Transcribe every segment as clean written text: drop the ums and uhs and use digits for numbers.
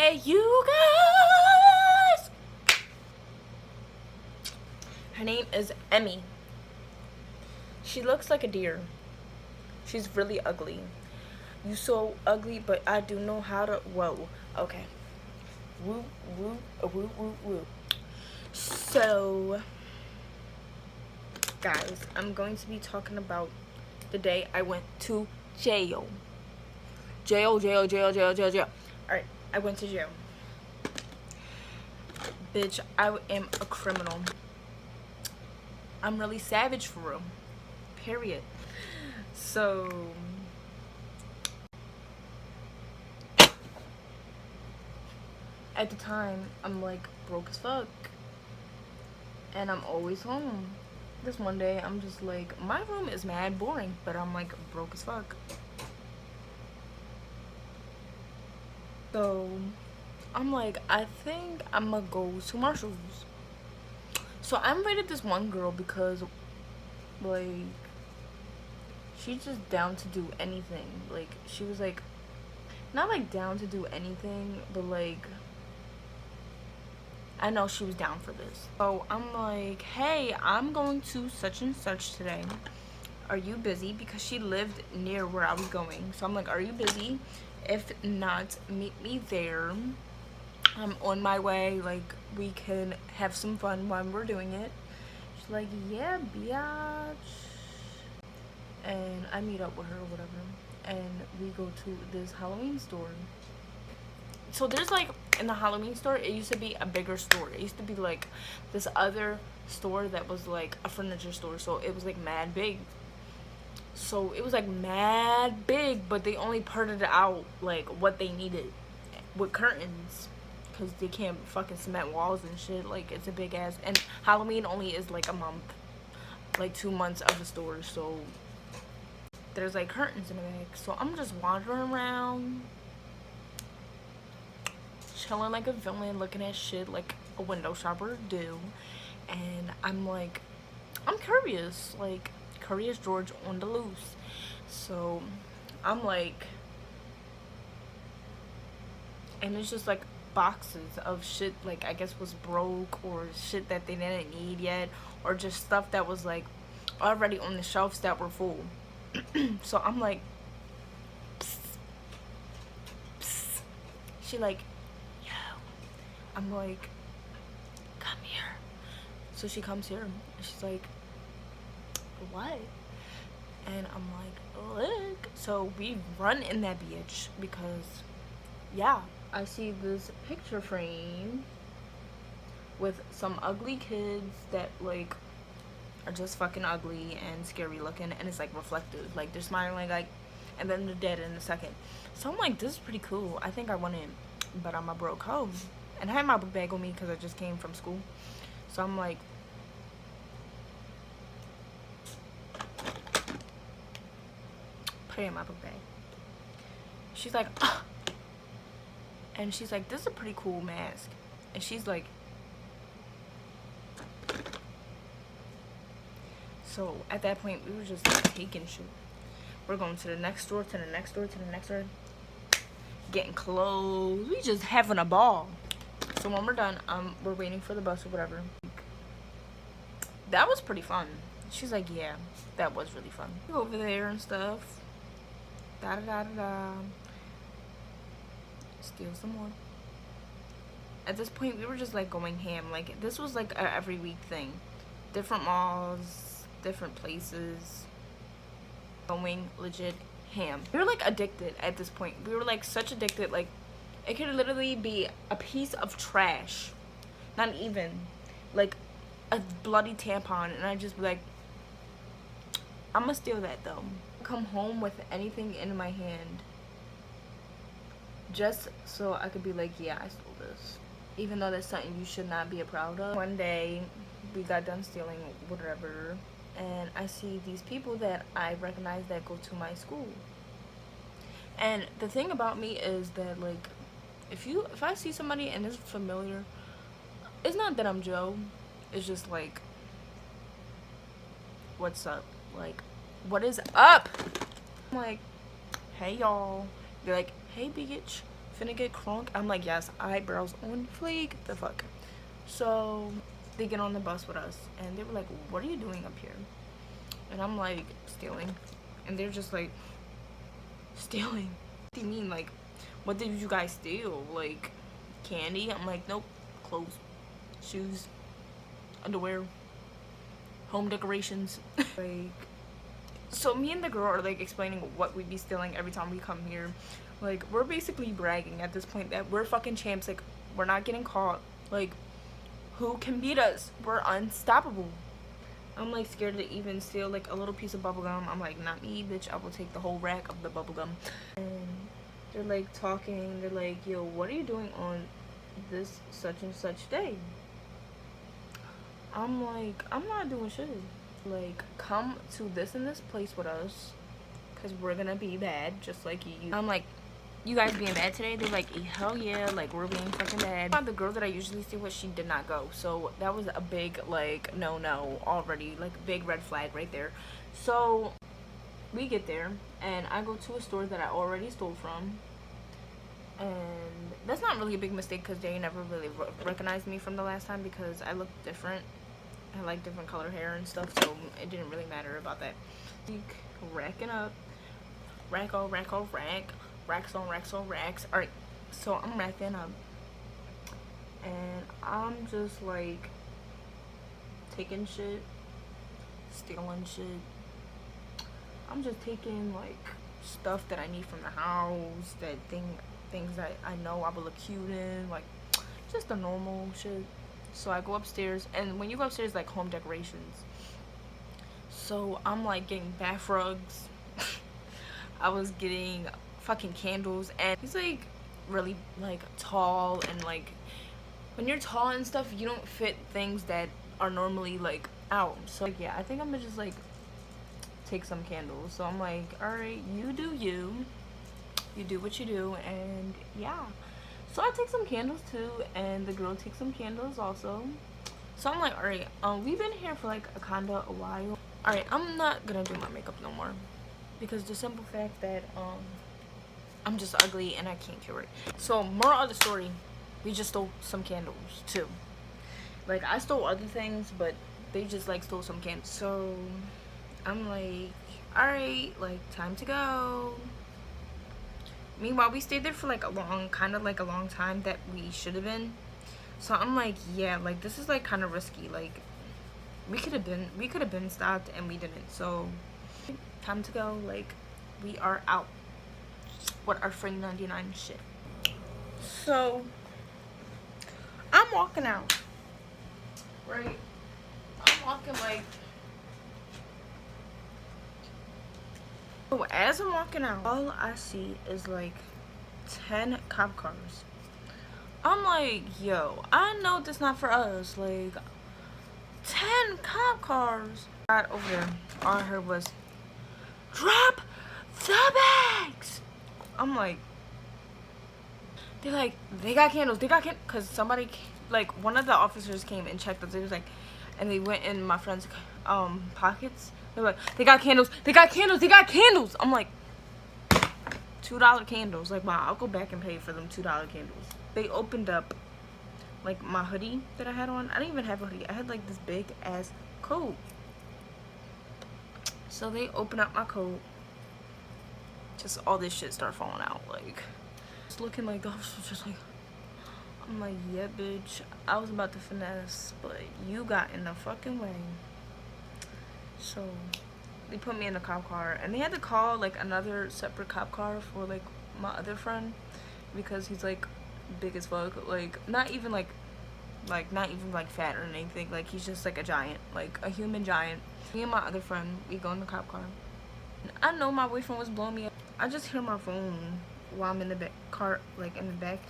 Hey, you guys! Her name is Emmy. She looks like a deer. She's really ugly. You so ugly, but I do know how to. Whoa. Okay. Woo, woo, woo, woo, woo. So, guys, I'm going to be talking about the day I went to jail. Jail. Alright, I went to jail. Bitch, I am a criminal. I'm really savage for real. Period. So, at the time, I'm like broke as fuck. And I'm always home. This one day, I'm just like, my room is mad boring, but I'm like broke as fuck. So, I'm like, I think I'm gonna go to Marshall's. So I invited this one girl because, like, she's just down to do anything. Like, she was like, not like down to do anything, but like, I know she was down for this. So I'm like, hey, I'm going to such and such today. Are you busy? Because she lived near where I was going. So I'm like, are you busy? If not, meet me there. I'm on my way. Like, we can have some fun while we're doing it. She's like, yeah, biatch. And I meet up with her or whatever. And we go to this Halloween store. So there's like, in the Halloween store, it used to be a bigger store. It used to be like this other store that was like a furniture store. So it was like mad big. So it was like mad big, but they only parted it out like what they needed with curtains. Because they can't fucking cement walls and shit. Like, it's a big ass. And Halloween only is like a month. Like 2 months of the store. So there's like curtains in the back. So I'm just wandering around, chilling like a villain, looking at shit like a window shopper do. And I'm like, I'm curious. Like, Curious George on the loose. So I'm like, and it's just like boxes of shit, like, I guess was broke, or shit that they didn't need yet, or just stuff that was like already on the shelves that were full. So I'm like, psst, psst. She like, yo. I'm like, come here. So she comes here and she's like, what? And I'm like, look. So we run in that bitch because, yeah, I see this picture frame with some ugly kids that like are just fucking ugly and scary looking, and it's like reflective, like they're smiling like, and then they're dead in a second. So I'm like, this is pretty cool. I think I want it, but I'm a broke hoe, and I had my book bag on me because I just came from school. So I'm like, put it in my book bag. She's like, ah. And she's like, this is a pretty cool mask. And she's like, so at that point, we were just like taking shit. We're going to the next store, to the next store, to the next store. Getting clothes. We just having a ball. So when we're done, we're waiting for the bus or whatever. That was pretty fun. She's like, yeah, that was really fun. We go over there and stuff. Da da da da da. Steal some more. At this point, we were just like going ham. Like, this was like a every week thing. Different malls, different places. Going legit ham. We were like addicted at this point. We were like such addicted. Like, it could literally be a piece of trash. Not even. Like, a bloody tampon. And I'd just be like, I'm gonna steal that though. Come home with anything in my hand, just so I could be like, yeah, I stole this, even though that's something you should not be proud of. One day we got done stealing whatever, and I see these people that I recognize that go to my school. And the thing about me is that, like, if I see somebody and it's familiar, it's not that I'm Joe, it's just like, what's up? Like, what is up? I'm like, hey y'all. They're like, hey bitch, finna get crunk? I'm like, yes, eyebrows on fleek, the fuck. So they get on the bus with us and they were like, what are you doing up here? And I'm like, stealing. And they're just like, stealing? What do you mean? Like, what did you guys steal? Like, candy? I'm like, nope. Clothes, shoes, underwear, home decorations. Like, so me and the girl are like explaining what we'd be stealing every time we come here. Like, we're basically bragging at this point that we're fucking champs. Like, we're not getting caught. Like, who can beat us? We're unstoppable. I'm like scared to even steal like a little piece of bubble gum. I'm like, not me, bitch. I will take the whole rack of the bubble gum. And they're like talking. They're like, yo, what are you doing on this such and such day? I'm like, I'm not doing shit. Like, come to this and this place with us, because we're gonna be bad just like you. I'm like, you guys being bad today? They're like, hell yeah, like we're being fucking bad. The girl that I usually stay with, she did not go, so that was a big like no already, like big red flag right there. So we get there and I go to a store that I already stole from, and that's not really a big mistake because they never really recognized me from the last time because I looked different. I like different color hair and stuff, so it didn't really matter about that. Like, racking up, rack on rack on rack, racks on racks on racks. Alright, so I'm racking up and I'm just like taking shit, stealing shit. I'm just taking like stuff that I need from the house, things that I know I will look cute in, like just the normal shit. So I go upstairs, and when you go upstairs, like home decorations. So I'm like getting bath rugs. I was getting fucking candles, and he's like really like tall, and like when you're tall and stuff, you don't fit things that are normally like out. So like, yeah, I think I'm gonna just like take some candles. So I'm like, all right, you do what you do, and yeah. So I take some candles too, and the girl takes some candles also. So I'm like, alright, we've been here for like a while. Alright, I'm not gonna do my makeup no more, because the simple fact that I'm just ugly and I can't cure it. So moral of the story, we just stole some candles too. Like, I stole other things, but they just like stole some candles. So I'm like, alright, like time to go. Meanwhile, we stayed there for like a long time that we should have been. So I'm like, yeah, like this is like kind of risky. Like we could have been stopped and we didn't. So time to go. Like, we are out with our free 99 shit. So I'm walking out, right? I'm walking like, so as I'm walking out, all I see is like 10 cop cars. I'm like, yo, I know this not for us. Like, 10 cop cars. Right over there, all I heard was, drop the bags. I'm like, they're like, they got candles, because somebody, like, one of the officers came and checked us. It was like, and they went in my friend's pockets. They're like, they got candles. I'm like, $2 candles. Like, wow, I'll go back and pay for them $2 candles. They opened up like my hoodie that I had on. I didn't even have a hoodie. I had like this big ass coat. So they open up my coat. Just all this shit start falling out. Like, just looking like the officer, just like, I'm like, yeah, bitch, I was about to finesse, but you got in the fucking way. So they put me in a cop car, and they had to call like another separate cop car for like my other friend, because he's like big as fuck. Like, not even like fat or anything. Like, he's just like a giant, like a human giant. Me and my other friend, we go in the cop car. I know my boyfriend was blowing me up. I just hear my phone while I'm in the back car, like in the back.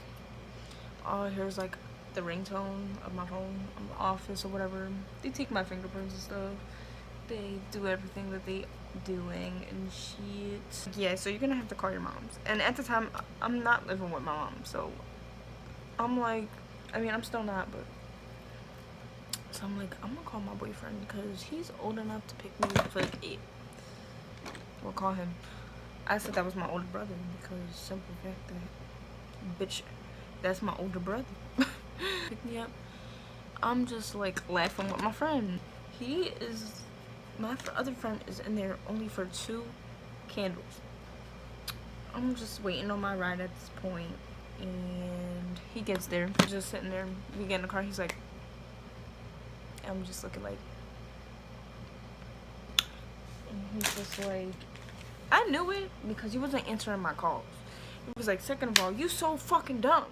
All I hear is like the ringtone of my phone in the office or whatever. They take my fingerprints and stuff. They do everything that they doing and shit. Yeah, so you're gonna have to call your moms. And at the time, I'm not living with my mom, so I'm like, I mean, I'm still not, but so I'm like, I'm gonna call my boyfriend because he's old enough to pick me up for like 8. We'll call him. I said that was my older brother because simple fact that Bitch, that's my older brother. Pick me up. I'm just like laughing with my friend. My other friend is in there only for 2 candles. I'm just waiting on my ride at this point, and he gets there. We're just sitting there. We get in the car. He's like, I'm just looking like, and he's just like, I knew it because he wasn't answering my calls. He was like, second of all, you so fucking dumb.